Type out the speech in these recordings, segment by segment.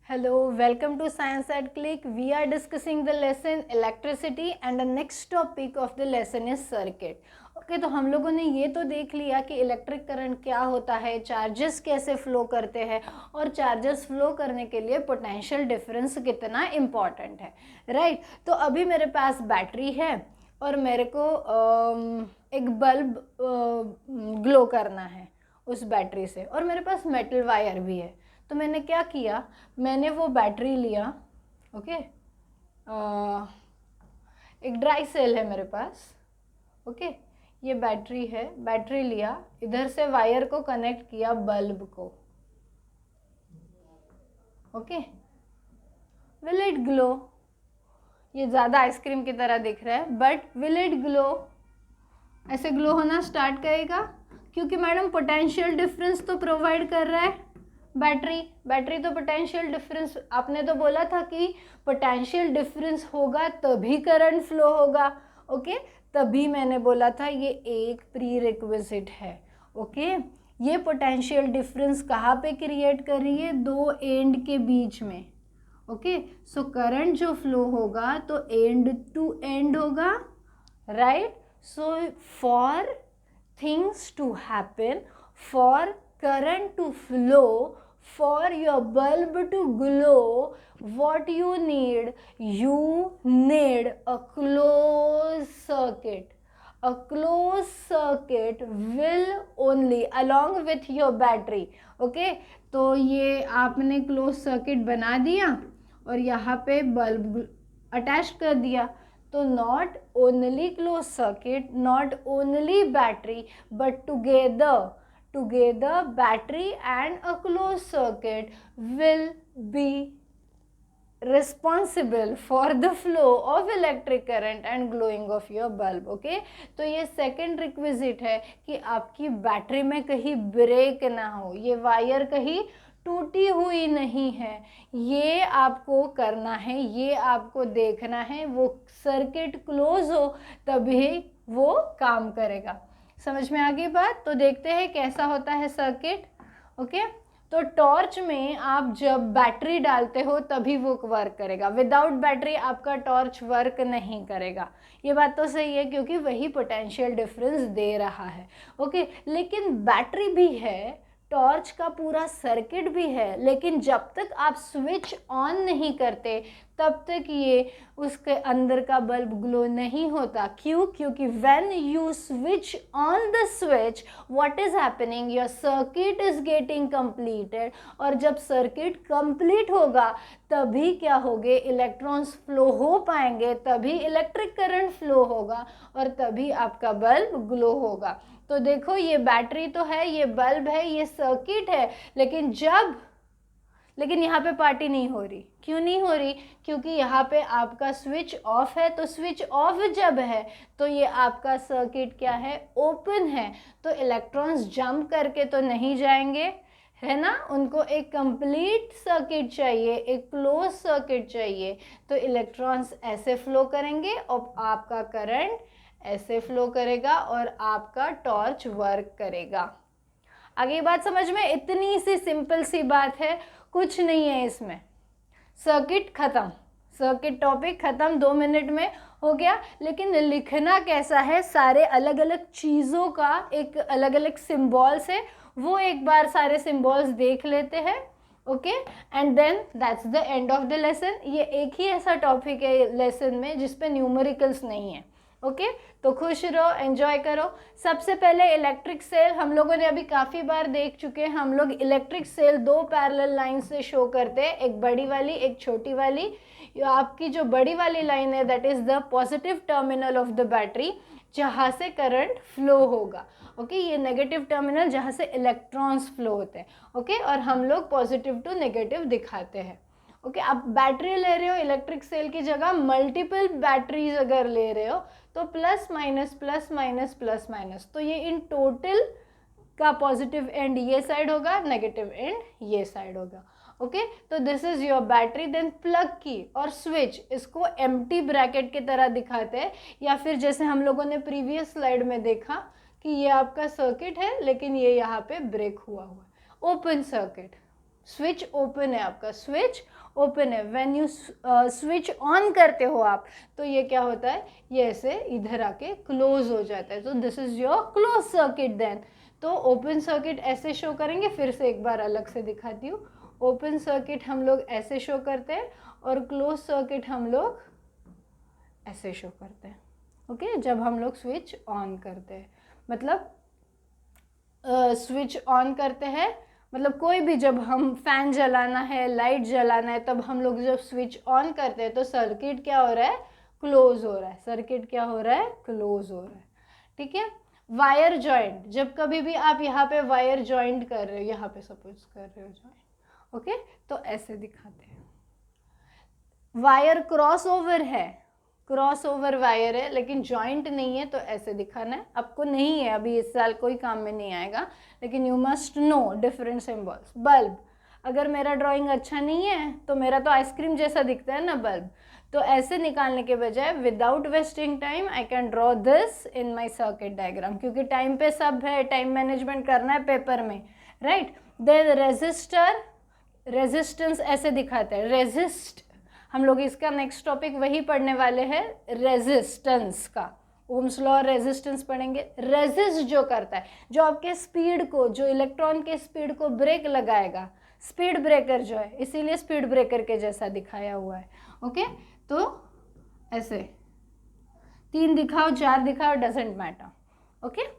Hello, welcome to Science at Click. We are discussing the lesson electricity and the next topic of the lesson is circuit. Okay तो हम लोगों ने ये तो देख लिया कि इलेक्ट्रिक करंट क्या होता है, चार्जेस कैसे फ्लो करते हैं और चार्जेस फ्लो करने के लिए पोटेंशियल डिफरेंस कितना इम्पॉर्टेंट है, राइट। तो अभी मेरे पास बैटरी है और मेरे को एक बल्ब ग्लो करना है उस बैटरी से, और मेरे पास मेटल वायर भी है। तो मैंने क्या किया, मैंने वो बैटरी लिया, ओके, एक ड्राई सेल है मेरे पास, ओके, ये बैटरी है, बैटरी लिया, इधर से वायर को कनेक्ट किया बल्ब को, ओके, विल इट ग्लो? ये ज़्यादा आइसक्रीम की तरह दिख रहा है, बट विल इट ग्लो? ऐसे ग्लो होना स्टार्ट करेगा क्योंकि मैडम पोटेंशियल डिफरेंस तो प्रोवाइड कर रहा है बैटरी तो पोटेंशियल डिफरेंस, आपने तो बोला था कि पोटेंशियल डिफरेंस होगा तभी करंट फ्लो होगा, ओके, तभी मैंने बोला था ये एक प्री रिक्विजिट है, ओके। ये पोटेंशियल डिफरेंस कहाँ पे क्रिएट कर रही है? दो एंड के बीच में, ओके। सो करंट जो फ्लो होगा तो एंड टू एंड होगा, right. So for things to happen, for current to flow, for your bulb to glow, what you need? You need a closed circuit. A closed circuit will only along with your battery, okay। तो ये आपने closed circuit बना दिया और यहाँ पे bulb attach कर दिया, तो not only closed circuit, not only battery, but together battery and a closed circuit will be responsible for the flow of electric current and glowing of your bulb, okay। तो ये second requisite है कि आपकी battery में कहीं break ना हो, ये वायर कहीं टूटी हुई नहीं है, ये आपको करना है, ये आपको देखना है, वो सर्किट क्लोज हो तभी वो काम करेगा। समझ में आ गई बात? तो देखते हैं कैसा होता है सर्किट, ओके। तो टॉर्च में आप जब बैटरी डालते हो तभी वो वर्क करेगा, विदाउट बैटरी आपका टॉर्च वर्क नहीं करेगा। ये बात तो सही है क्योंकि वही पोटेंशियल डिफरेंस दे रहा है, ओके। लेकिन बैटरी भी है, टॉर्च का पूरा सर्किट भी है, लेकिन जब तक आप स्विच ऑन नहीं करते तब तक ये उसके अंदर का बल्ब ग्लो नहीं होता। क्यों? क्योंकि when you switch on the switch, what is happening? Your circuit is getting completed, और जब सर्किट कंप्लीट होगा तभी क्या होगे? इलेक्ट्रॉन्स फ्लो हो पाएंगे, तभी इलेक्ट्रिक करंट फ्लो होगा और तभी आपका बल्ब ग्लो होगा। तो देखो ये बैटरी तो है, ये बल्ब है, ये सर्किट है, लेकिन यहाँ पे पार्टी नहीं हो रही। क्यों नहीं हो रही? क्योंकि यहाँ पे आपका स्विच ऑफ है, तो स्विच ऑफ जब है तो ये आपका सर्किट क्या है? ओपन है, तो इलेक्ट्रॉन्स जंप करके तो नहीं जाएंगे, है ना। उनको एक कंप्लीट सर्किट चाहिए, एक क्लोज सर्किट चाहिए, तो इलेक्ट्रॉन्स ऐसे फ्लो करेंगे और आपका करंट ऐसे फ्लो करेगा और आपका टॉर्च वर्क करेगा। आगे बात समझ में? इतनी सी सिंपल सी बात है, कुछ नहीं है इसमें। सर्किट खत्म, सर्किट टॉपिक खत्म, 2 मिनट में हो गया। लेकिन लिखना कैसा है? सारे अलग अलग चीज़ों का एक अलग अलग सिंबल्स है, वो एक बार सारे सिंबल्स देख लेते हैं, okay, and then that's the end of the lesson. ये एक ही ऐसा टॉपिक है लेसन में जिसपे न्यूमेरिकल्स नहीं है, ओके। तो खुश रहो, एंजॉय करो। सबसे पहले इलेक्ट्रिक सेल हम लोगों ने अभी काफ़ी बार देख चुके हैं। हम लोग इलेक्ट्रिक सेल 2 पैरेलल लाइन से शो करते हैं, एक बड़ी वाली, एक छोटी वाली। आपकी जो बड़ी वाली लाइन है that is the positive terminal of the battery, जहाँ से करंट फ्लो होगा, ओके। ये नेगेटिव टर्मिनल जहाँ से इलेक्ट्रॉन्स फ्लो होते हैं, ओके। और हम लोग पॉजिटिव टू नेगेटिव दिखाते हैं, ओके। आप बैटरी ले रहे हो इलेक्ट्रिक सेल की जगह, मल्टीपल बैटरीज अगर ले रहे हो तो plus minus plus minus plus minus, तो ये इन टोटल का पॉजिटिव एंड ये साइड होगा, नेगेटिव एंड ये साइड होगा, ओके। तो this is your battery. Then plug की और स्विच, इसको एम्प्टी ब्रैकेट की तरह दिखाते हैं, या फिर जैसे हम लोगों ने प्रीवियस स्लाइड में देखा कि ये आपका सर्किट है लेकिन ये यहाँ पे ब्रेक हुआ है, ओपन सर्किट, स्विच ओपन है, आपका स्विच ओपन है। व्हेन यू स्विच ऑन करते हो आप, तो ये क्या होता है, ये ऐसे इधर आके क्लोज हो जाता है। तो this is your close circuit then. तो ओपन सर्किट ऐसे शो करेंगे, फिर से एक बार अलग से दिखाती हूँ। ओपन सर्किट हम लोग ऐसे शो करते हैं और क्लोज सर्किट हम लोग ऐसे शो करते हैं। ओके, जब हम लोग स्विच ऑन करते हैं, मतलब स्विच ऑन करते हैं, मतलब कोई भी, जब हम फैन जलाना है, लाइट जलाना है, तब हम लोग जब स्विच ऑन करते हैं तो सर्किट क्या हो रहा है, क्लोज हो रहा है। सर्किट क्या हो रहा है, क्लोज हो रहा है। ठीक है। वायर जॉइंट, जब कभी भी आप यहाँ पे वायर जॉइंट कर रहे हो, यहाँ पे सपोज कर रहे हो जॉइंट, ओके, तो ऐसे दिखाते हैं। वायर क्रॉस ओवर है, क्रॉस ओवर वायर है, लेकिन जॉइंट नहीं है, तो ऐसे दिखाना है आपको। नहीं है अभी, इस साल कोई काम में नहीं आएगा, लेकिन you must know different symbols. Bulb, अगर मेरा ड्राइंग अच्छा नहीं है तो मेरा तो आइसक्रीम जैसा दिखता है ना बल्ब, तो ऐसे निकालने के बजाय without wasting time I can draw this in my circuit diagram, क्योंकि टाइम पे सब है, टाइम मैनेजमेंट करना है पेपर में, राइट। देन रेजिस्टर, रेजिस्टेंस ऐसे दिखाते हैं, रेजिस्ट, हम लोग इसका नेक्स्ट टॉपिक वही पढ़ने वाले हैं, रेजिस्टेंस का। ओम्स लॉ रेजिस्टेंस पढ़ेंगे। रेजिस्ट जो करता है, जो आपके स्पीड को, जो इलेक्ट्रॉन के स्पीड को ब्रेक लगाएगा, स्पीड ब्रेकर जो है, इसीलिए स्पीड ब्रेकर के जैसा दिखाया हुआ है। ओके, तो ऐसे 3 दिखाओ, 4 दिखाओ, डजेंट मैटर। ओके,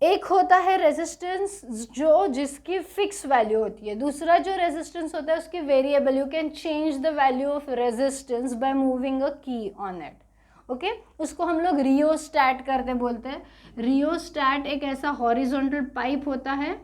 एक होता है रेजिस्टेंस जो जिसकी फिक्स वैल्यू होती है, दूसरा जो रेजिस्टेंस होता है उसकी variable. You can change the value of resistance by moving अ की ऑन इट। ओके, उसको हम लोग रियोस्टैट करते बोलते हैं। रियोस्टैट एक ऐसा हॉरिजॉन्टल पाइप होता है।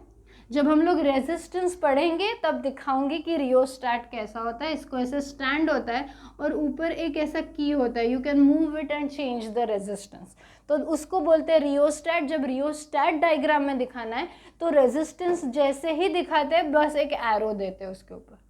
जब हम लोग रेजिस्टेंस पढ़ेंगे तब दिखाऊंगी कि रियोस्टैट कैसा होता है। इसको ऐसे स्टैंड होता है और ऊपर एक ऐसा की होता है, you can move it and change the resistance, तो उसको बोलते हैं रियोस्टैट। जब रियोस्टैट डायग्राम में दिखाना है तो रेजिस्टेंस जैसे ही दिखाते हैं, बस एक एरो देते हैं उसके ऊपर।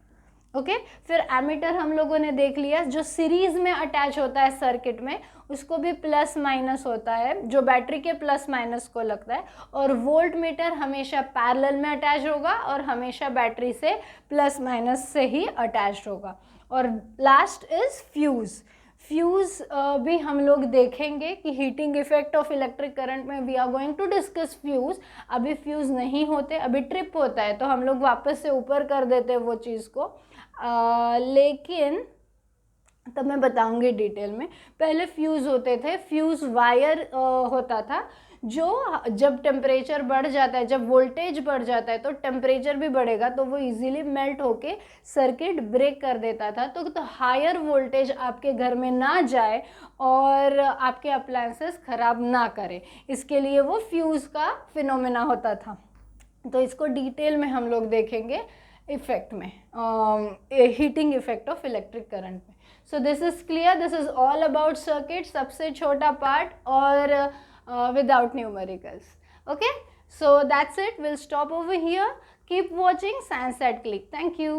ओके, फिर एमीटर हम लोगों ने देख लिया, जो सीरीज में अटैच होता है सर्किट में, उसको भी प्लस माइनस होता है, जो बैटरी के प्लस माइनस को लगता है। और वोल्ट मीटर हमेशा पैरेलल में अटैच होगा और हमेशा बैटरी से प्लस माइनस से ही अटैच होगा। और लास्ट इज फ्यूज। फ्यूज भी हम लोग देखेंगे कि heating effect of electric current में we are going to discuss fuse. अभी फ्यूज नहीं होते, अभी ट्रिप होता है तो हम लोग वापस से ऊपर कर देते हैं वो चीज़ को, लेकिन तब मैं बताऊंगी डिटेल में। पहले फ्यूज़ होते थे, फ्यूज़ वायर होता था, जो जब टेम्परेचर बढ़ जाता है, जब वोल्टेज बढ़ जाता है तो टेम्परेचर भी बढ़ेगा, तो वो इजीली मेल्ट होके सर्किट ब्रेक कर देता था। तो हायर वोल्टेज आपके घर में ना जाए और आपके अप्लायंसेस ख़राब ना करे, इसके लिए वो फ्यूज़ का फिनोमेना होता था। तो इसको डिटेल में हम लोग देखेंगे इफेक्ट में, heating effect of electric current में। So this is clear, this is all about circuit, सबसे छोटा पार्ट, और without numericals. Okay, so that's it, we'll stop over here. Keep watching Science at Click. Thank you.